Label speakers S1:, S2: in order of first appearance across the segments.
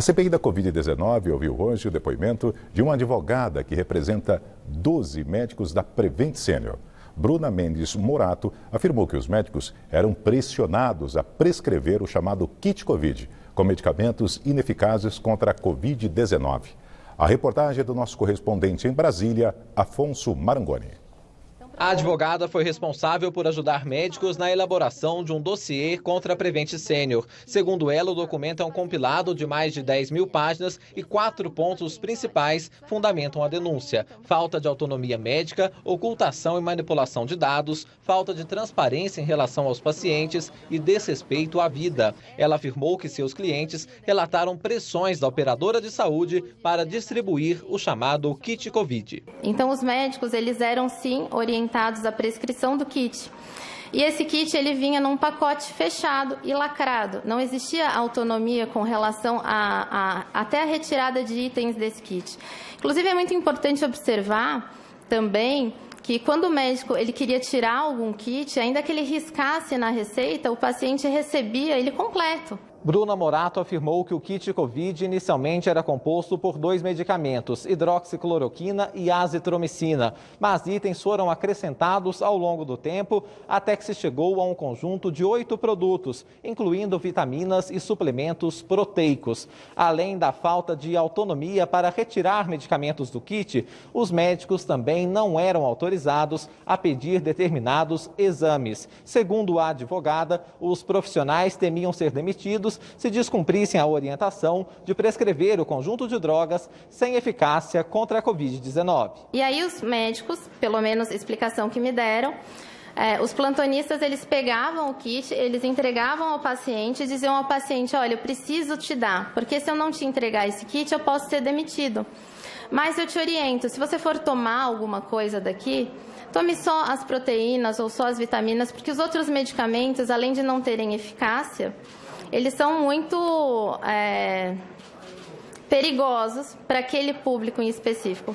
S1: CPI da Covid-19 ouviu hoje o depoimento de uma advogada que representa 12 médicos da Prevent Senior. Bruna Mendes Morato afirmou que os médicos eram pressionados a prescrever o chamado kit Covid, com medicamentos ineficazes contra a Covid-19. A reportagem é do nosso correspondente em Brasília, Afonso Marangoni.
S2: A advogada foi responsável por ajudar médicos na elaboração de um dossiê contra a Prevent Senior. Segundo ela, o documento é um compilado de mais de 10 mil páginas e 4 pontos principais fundamentam a denúncia: falta de autonomia médica, ocultação e manipulação de dados, falta de transparência em relação aos pacientes e desrespeito à vida. Ela afirmou que seus clientes relataram pressões da operadora de saúde para distribuir o chamado kit Covid.
S3: Então, os médicos, eles eram sim orientados à prescrição do kit. E esse kit, ele vinha num pacote fechado e lacrado. Não existia autonomia com relação até a retirada de itens desse kit. Inclusive, é muito importante observar também que quando o médico ele queria tirar algum kit, ainda que ele riscasse na receita, o paciente recebia ele completo.
S2: Bruna Morato afirmou que o kit Covid inicialmente era composto por 2 medicamentos, hidroxicloroquina e azitromicina, mas itens foram acrescentados ao longo do tempo até que se chegou a um conjunto de 8 produtos, incluindo vitaminas e suplementos proteicos. Além da falta de autonomia para retirar medicamentos do kit, os médicos também não eram autorizados a pedir determinados exames. Segundo a advogada, os profissionais temiam ser demitidos se descumprissem a orientação de prescrever o conjunto de drogas sem eficácia contra a Covid-19.
S3: E aí os médicos, pelo menos a explicação que me deram, os plantonistas, eles pegavam o kit, eles entregavam ao paciente e diziam ao paciente: olha, eu preciso te dar, porque se eu não te entregar esse kit, eu posso ser demitido. Mas eu te oriento, se você for tomar alguma coisa daqui, tome só as proteínas ou só as vitaminas, porque os outros medicamentos, além de não terem eficácia, eles são muito perigosos para aquele público em específico.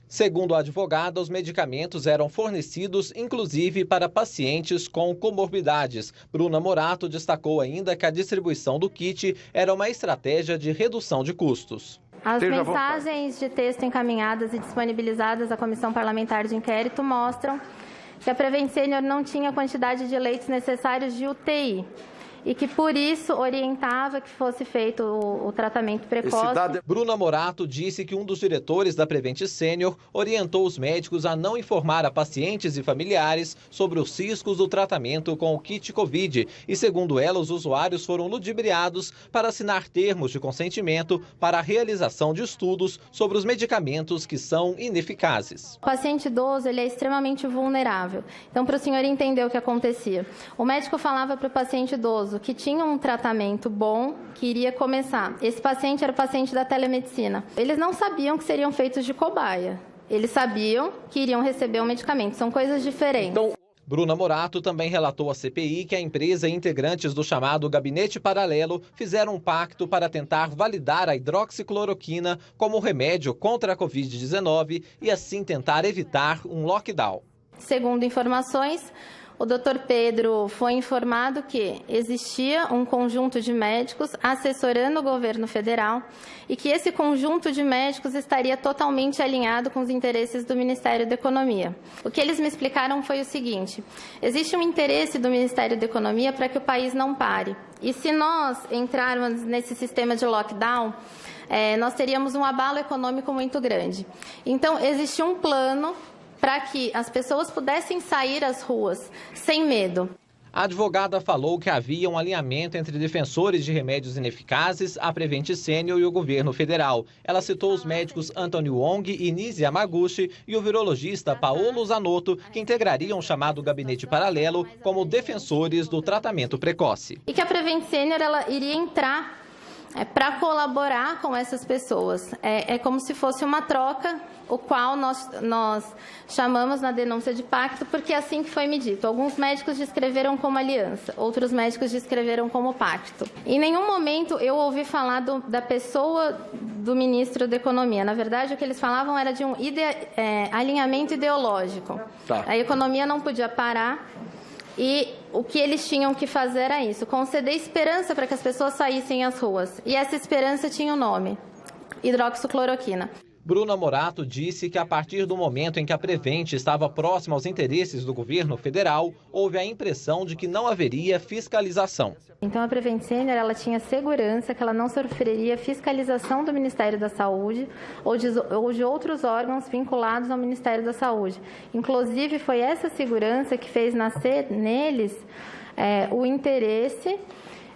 S2: Segundo a advogada, os medicamentos eram fornecidos inclusive para pacientes com comorbidades. Bruna Morato destacou ainda que a distribuição do kit era uma estratégia de redução de custos.
S3: As mensagens de texto encaminhadas e disponibilizadas à Comissão Parlamentar de Inquérito mostram que a Prevent Senior não tinha a quantidade de leitos necessários de UTI e que, por isso, orientava que fosse feito o tratamento precoce.
S2: Bruna Morato disse que um dos diretores da Prevent Senior orientou os médicos a não informar a pacientes e familiares sobre os riscos do tratamento com o kit Covid. E, segundo ela, os usuários foram ludibriados para assinar termos de consentimento para a realização de estudos sobre os medicamentos que são ineficazes.
S3: O paciente idoso, ele é extremamente vulnerável. Então, para o senhor entender o que acontecia, o médico falava para o paciente idoso que tinha um tratamento bom, que iria começar. Esse paciente era o paciente da telemedicina. Eles não sabiam que seriam feitos de cobaia. Eles sabiam que iriam receber o medicamento. São coisas diferentes.
S2: Bruna Morato também relatou à CPI que a empresa e integrantes do chamado Gabinete Paralelo fizeram um pacto para tentar validar a hidroxicloroquina como remédio contra a Covid-19 e assim tentar evitar um lockdown.
S3: Segundo informações, o Dr. Pedro foi informado que existia um conjunto de médicos assessorando o governo federal e que esse conjunto de médicos estaria totalmente alinhado com os interesses do Ministério da Economia. O que eles me explicaram foi o seguinte: existe um interesse do Ministério da Economia para que o país não pare. E se nós entrarmos nesse sistema de lockdown, nós teríamos um abalo econômico muito grande. Então, existe um plano para que as pessoas pudessem sair às ruas sem medo.
S2: A advogada falou que havia um alinhamento entre defensores de remédios ineficazes, a Prevent Senior e o governo federal. Ela citou os médicos Anthony Wong e Nisi Yamaguchi e o virologista Paolo Zanotto, que integrariam o chamado Gabinete Paralelo como defensores do tratamento precoce.
S3: E que a Prevent Senior ela iria entrar para colaborar com essas pessoas. É como se fosse uma troca, o qual nós chamamos na denúncia de pacto, porque é assim que foi me dito. Alguns médicos descreveram como aliança, outros médicos descreveram como pacto. Em nenhum momento eu ouvi falar da pessoa do ministro da Economia. Na verdade, o que eles falavam era de um alinhamento ideológico. A economia não podia parar, E o que eles tinham que fazer era isso, conceder esperança para que as pessoas saíssem às ruas. E essa esperança tinha um nome: hidroxicloroquina.
S2: Bruna Morato disse que a partir do momento em que a Prevent estava próxima aos interesses do governo federal, houve a impressão de que não haveria fiscalização.
S3: Então a Prevent Senior, ela tinha segurança que ela não sofreria fiscalização do Ministério da Saúde ou de outros órgãos vinculados ao Ministério da Saúde. Inclusive foi essa segurança que fez nascer neles o interesse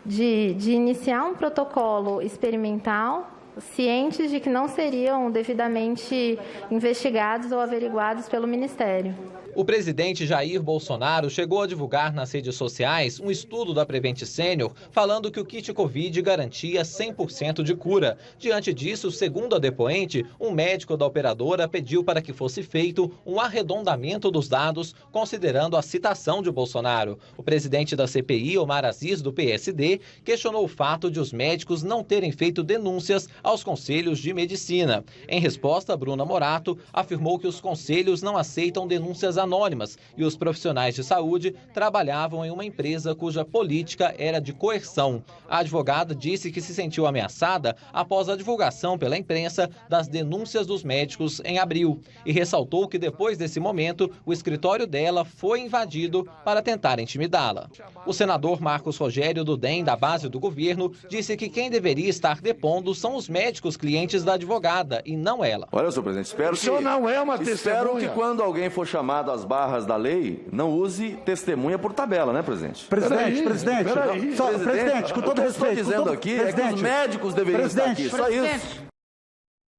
S3: de iniciar um protocolo experimental, cientes de que não seriam devidamente investigados ou averiguados pelo Ministério.
S2: O presidente Jair Bolsonaro chegou a divulgar nas redes sociais um estudo da Prevent Senior falando que o kit Covid garantia 100% de cura. Diante disso, segundo a depoente, um médico da operadora pediu para que fosse feito um arredondamento dos dados, considerando a citação de Bolsonaro. O presidente da CPI, Omar Aziz, do PSD, questionou o fato de os médicos não terem feito denúncias aos conselhos de medicina. Em resposta, Bruna Morato afirmou que os conselhos não aceitam denúncias anônimas e os profissionais de saúde trabalhavam em uma empresa cuja política era de coerção. A advogada disse que se sentiu ameaçada após a divulgação pela imprensa das denúncias dos médicos em abril e ressaltou que depois desse momento o escritório dela foi invadido para tentar intimidá-la. O senador Marcos Rogério, do DEM, da base do governo, disse que quem deveria estar depondo são os médicos clientes da advogada e não ela.
S4: Olha, senhor presidente, espero que quando alguém for chamado às barras da lei, não use testemunha por tabela, né, presidente?
S5: Presidente, com todo respeito.
S4: O que eu estou dizendo aqui é que os médicos deveriam estar aqui, só isso.